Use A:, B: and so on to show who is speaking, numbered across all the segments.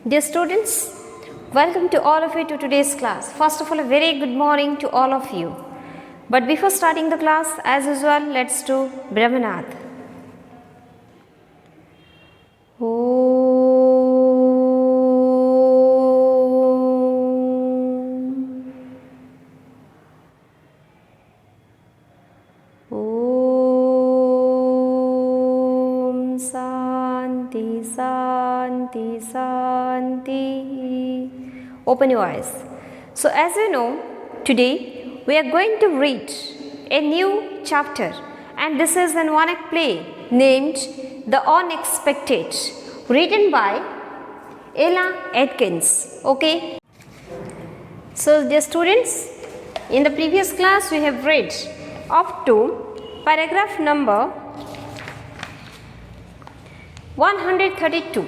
A: Dear students, welcome to all of you to today's class. First of all, a very good morning to all of you. But before starting the class, as usual, let's do Brahmanad. Santi. Open your eyes. So as you know, today we are going to read a new chapter, and this is an one-act play named The Unexpected, written by Ella Atkins. Okay. So dear students, in the previous class we have read up to paragraph number 132.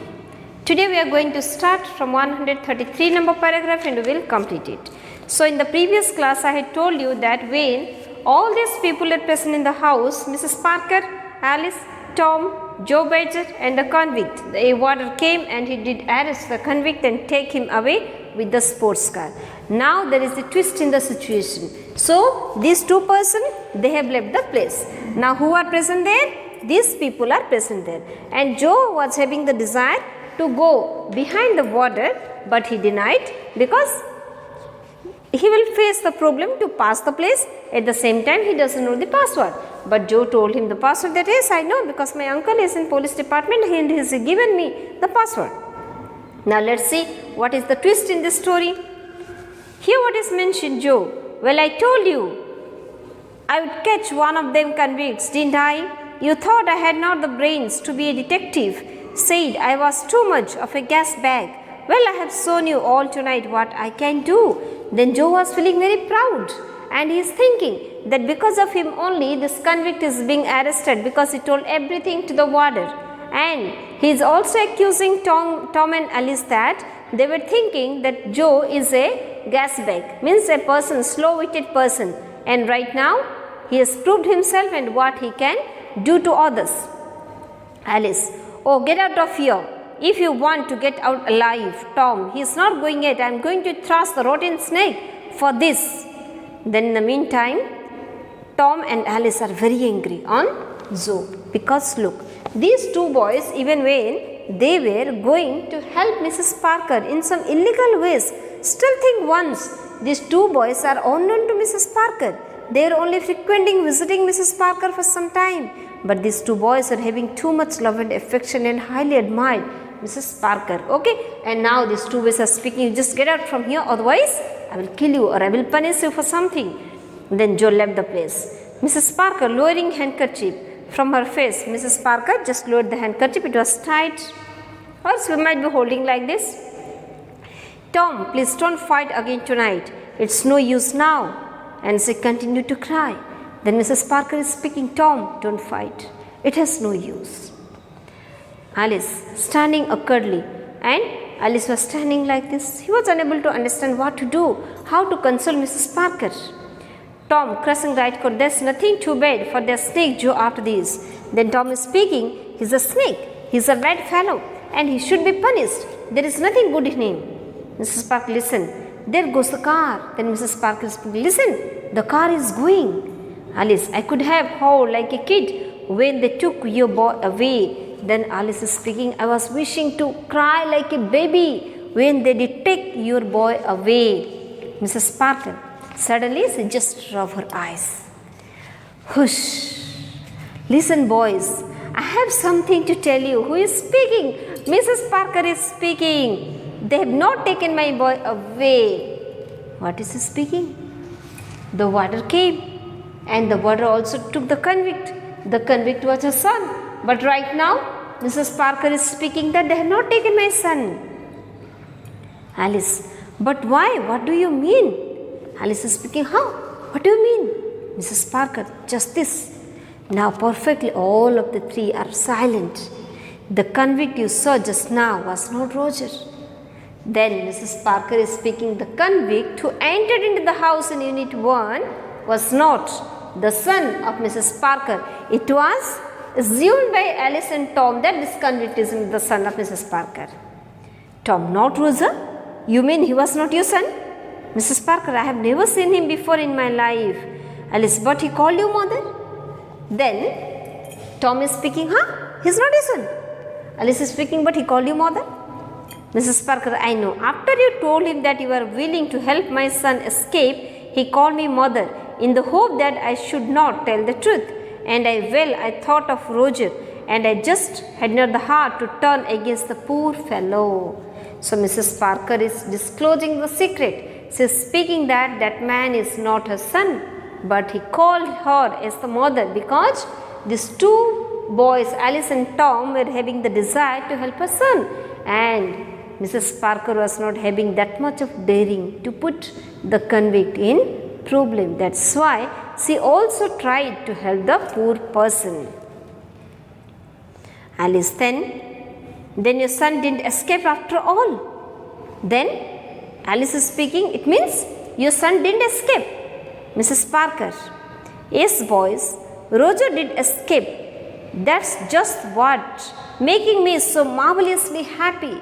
A: Today we are going to start from 133 number paragraph and we will complete it. So in the previous class I had told you that when all these people are present in the house, Mrs. Parker, Alice, Tom, Joe Badger and the convict, the warder came and he did arrest the convict and take him away with the sports car. Now there is a twist in the situation. So these two persons, they have left the place. Now who are present there? These people are present there, and Joe was having the desire to go behind the warder, but he denied because he will face the problem to pass the place. At the same time, he doesn't know the password. But Joe told him the password. That is, I know because my uncle is in police department and he has given me the password. Now let's see what is the twist in this story. Here what is mentioned, Joe. Well, I told you I would catch one of them convicts, didn't I? You thought I had not the brains to be a detective, said I was too much of a gas bag. Well, I have shown you all tonight what I can do. Then Joe was feeling very proud, and he is thinking that because of him only this convict is being arrested, because he told everything to the warder. And he is also accusing Tom and Alice that they were thinking that Joe is a gas bag, means a person, slow-witted person. And right now he has proved himself and what he can do to others. Alice, oh, get out of here if you want to get out alive. Tom, he is not going yet. I am going to thrust the rotten snake for this. Then in the meantime, Tom and Alice are very angry on Joe, because look, these two boys, even when they were going to help Mrs. Parker in some illegal ways, still think once these two boys are unknown to Mrs. Parker. They are only frequenting, visiting Mrs. Parker for some time. But these two boys are having too much love and affection and highly admired Mrs. Parker. Okay, and now these two boys are speaking, you just get out from here, otherwise I will kill you or I will punish you for something. Then Joe left the place. Mrs. Parker lowering handkerchief from her face. Mrs. Parker just lowered the handkerchief, it was tight. Or else we might be holding like this. Tom, please don't fight again tonight. It's no use now. And she continued to cry. Then Mrs. Parker is speaking, Tom, don't fight. It has no use. Alice standing awkwardly, and Alice was standing like this. He was unable to understand what to do, how to console Mrs. Parker. Tom crossing right court, there's nothing too bad for their snake Joe after this. Then Tom is speaking, he's a snake, he's a bad fellow and he should be punished. There is nothing good in him. Mrs. Parker, listen, there goes the car. Then Mrs. Parker is speaking, listen, the car is going. Alice, I could have howled like a kid when they took your boy away. Then Alice is speaking, I was wishing to cry like a baby when they did take your boy away. Mrs. Parker, suddenly she just rubbed her eyes. Hush. Listen boys, I have something to tell you. Who is speaking? Mrs. Parker is speaking. They have not taken my boy away. What is he speaking? The warder came. And the warder also took the convict. The convict was her son. But right now, Mrs. Parker is speaking that they have not taken my son. Alice, but why? What do you mean? Alice is speaking, how? What do you mean? Mrs. Parker, just this. Now perfectly all of the three are silent. The convict you saw just now was not Roger. Then Mrs. Parker is speaking, the convict who entered into the house in Unit 1 was not the son of Mrs. Parker. It was assumed by Alice and Tom that this convict is the son of Mrs. Parker. Tom, not Roger? You mean he was not your son? Mrs. Parker, I have never seen him before in my life. Alice, but he called you mother? Then Tom is speaking, huh? He's not your son. Alice is speaking, but he called you mother? Mrs. Parker, I know. After you told him that you were willing to help my son escape, he called me mother in the hope that I should not tell the truth. And I thought of Roger, and I just had not the heart to turn against the poor fellow. So Mrs. Parker is disclosing the secret. She is speaking that that man is not her son, but he called her as the mother because these two boys, Alice and Tom, were having the desire to help her son, and Mrs. Parker was not having that much of daring to put the convict in problem. That's why she also tried to help the poor person. Alice, then your son didn't escape after all. Then Alice is speaking, it means your son didn't escape. Mrs. Parker, yes boys, Roger did escape. That's just what making me so marvelously happy.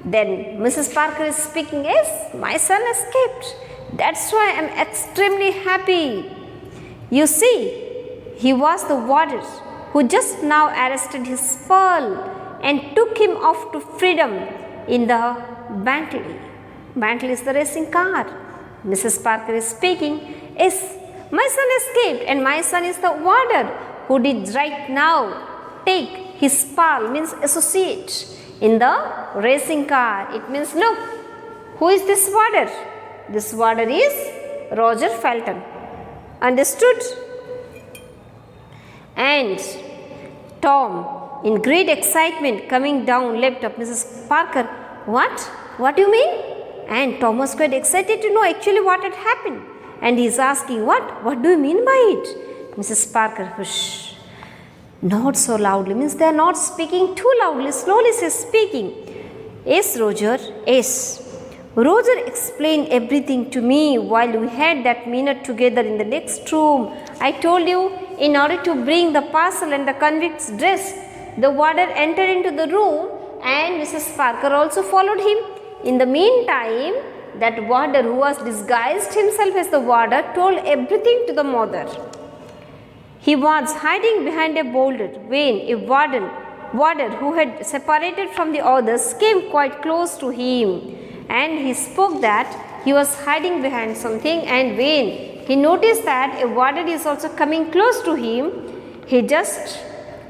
A: Then Mrs. Parker is speaking, yes, my son escaped. That's why I am extremely happy. You see, he was the warder who just now arrested his pearl and took him off to freedom in the Bentley. Bentley is the racing car. Mrs. Parker is speaking, yes, my son escaped, and my son is the warder who did right now take his pearl, means associate, in the racing car. It means, look, who is this warder? This warder is Roger Felton. Understood? And Tom, in great excitement, coming down, leapt up. Mrs. Parker, what? What do you mean? And Tom was quite excited to know actually what had happened. And he is asking, what? What do you mean by it? Mrs. Parker, hush. Not so loudly, means they are not speaking too loudly, slowly she is speaking. Yes, Roger, yes. Roger explained everything to me while we had that minute together in the next room. I told you, in order to bring the parcel and the convict's dress, the warder entered into the room and Mrs. Parker also followed him. In the meantime, that warder who was disguised himself as the warder told everything to the mother. He was hiding behind a boulder when a warder who had separated from the others came quite close to him, and he spoke that he was hiding behind something, and when he noticed that a warder is also coming close to him, he just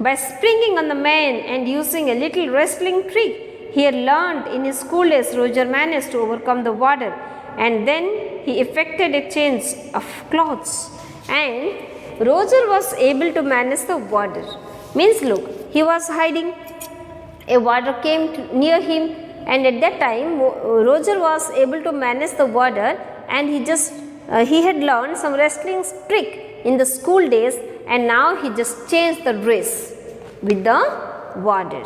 A: by springing on the man and using a little wrestling trick he had learned in his school days, Roger managed to overcome the warder, and then he effected a change of clothes, and Roger was able to manage the warder. Means, look, he was hiding, a warder came near him, and at that time Roger was able to manage the warder, and he had learned some wrestling trick in the school days, and now he just changed the dress with the warder.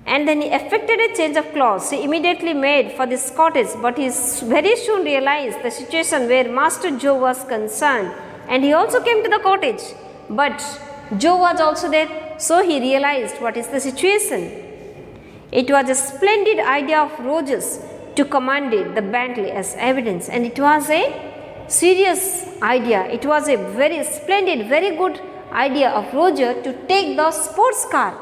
A: And then he effected a change of clothes. He immediately made for this cottage, but he very soon realized the situation where Master Joe was concerned, and he also came to the cottage, but Joe was also there, so he realized what is the situation. It was a splendid idea of Roger's to command the Bentley as evidence, and it was a serious idea. It was a very splendid, very good idea of Roger to take the sports car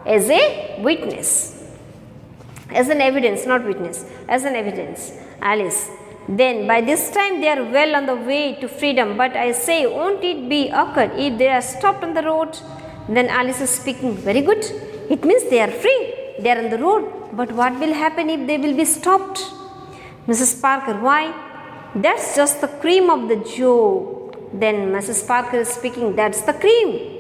A: as a witness, as an evidence, not witness, as an evidence. Alice, then by this time they are well on the way to freedom, but I say, won't it be awkward if they are stopped on the road? Then Alice is speaking, very good, it means they are free, they are on the road, but what will happen if they will be stopped? Mrs. Parker, why? That's just the cream of the joke. Then Mrs. Parker is speaking, that's the cream.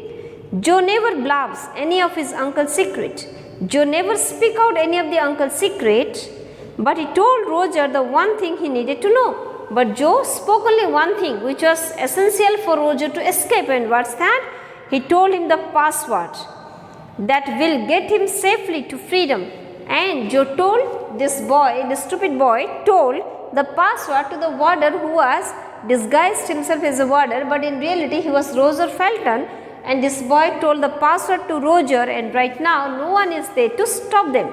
A: Joe never blabs any of his uncle's secret. Joe never speak out any of the uncle's secret, but he told Roger the one thing he needed to know. But Joe spoke only one thing which was essential for Roger to escape, and what's that? He told him the password that will get him safely to freedom. And Joe told this boy, this stupid boy, told the password to the warder who was disguised himself as a warder, but in reality he was Roger Felton. And this boy told the password to Roger, and right now no one is there to stop them.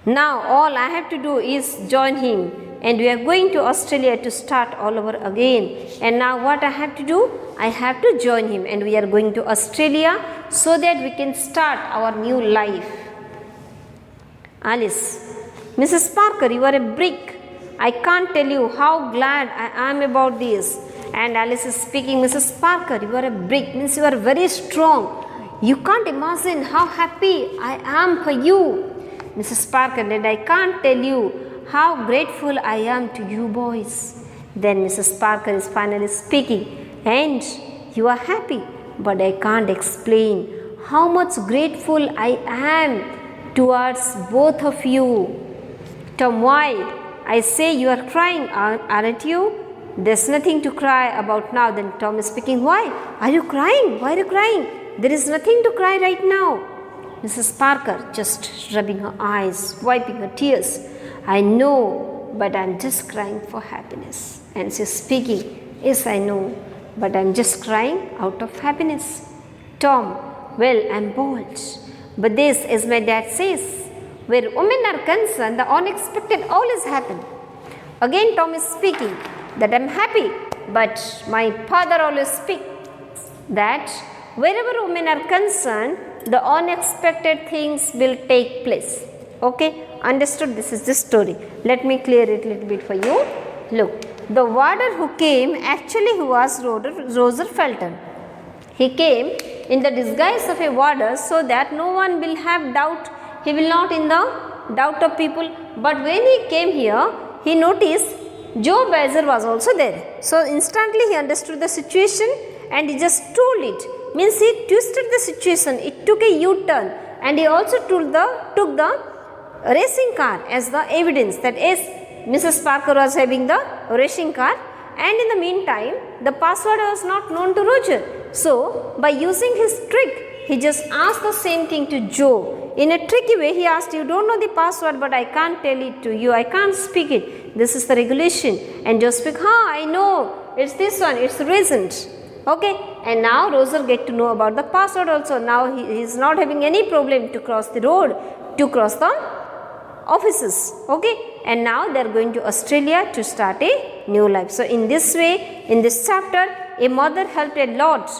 A: Now all I have to do is join him, and we are going to Australia to start all over again. And now what I have to do? I have to join him, and we are going to Australia so that we can start our new life. Alice, Mrs. Parker, you are a brick. I can't tell you how glad I am about this. And Alice is speaking, Mrs. Parker, you are a brick, means you are very strong. You can't imagine how happy I am for you. Mrs. Parker, and I can't tell you how grateful I am to you boys. Then Mrs. Parker is finally speaking, and you are happy, but I can't explain how much grateful I am towards both of you. Tom, why? I say you are crying, aren't you? There's nothing to cry about now. Then Tom is speaking, why? Are you crying? Why are you crying? There is nothing to cry right now. Mrs. Parker just rubbing her eyes, wiping her tears. I know, but I'm just crying for happiness. And she's speaking, yes, I know, but I'm just crying out of happiness. Tom, well, I'm bold, but this, as my dad says, where women are concerned, the unexpected always happen. Again Tom is speaking that I'm happy, but my father always speaks that wherever women are concerned, the unexpected things will take place. Okay, understood? This is the story. Let me clear it a little bit for you. Look, the warder who came, actually he was Roger Felton. He came in the disguise of a warder so that no one will have doubt. He will not in the doubt of people. But when he came here, he noticed Joe Badger was also there. So instantly he understood the situation and he just told it. Means he twisted the situation. It took a U-turn, and he also took the racing car as the evidence that yes, Mrs. Parker was having the racing car, and in the meantime the password was not known to Roger. So by using his trick, he just asked the same thing to Joe. In a tricky way he asked, you don't know the password, but I can't tell it to you, I can't speak it, this is the regulation. And Joe speak, I know, it's this one, it's recent. Okay, and now Roger get to know about the password also. Now he is not having any problem to cross the road, to cross the offices. Okay, and now they are going to Australia to start a new life. So in this way, in this chapter, a mother helped a lot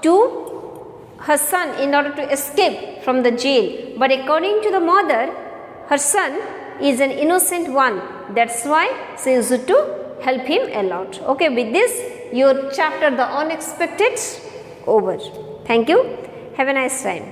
A: to her son in order to escape from the jail. But according to the mother, her son is an innocent one. That's why she used to help him a lot. Okay, with this, your chapter The Unexpected over. Thank you. Have a nice time.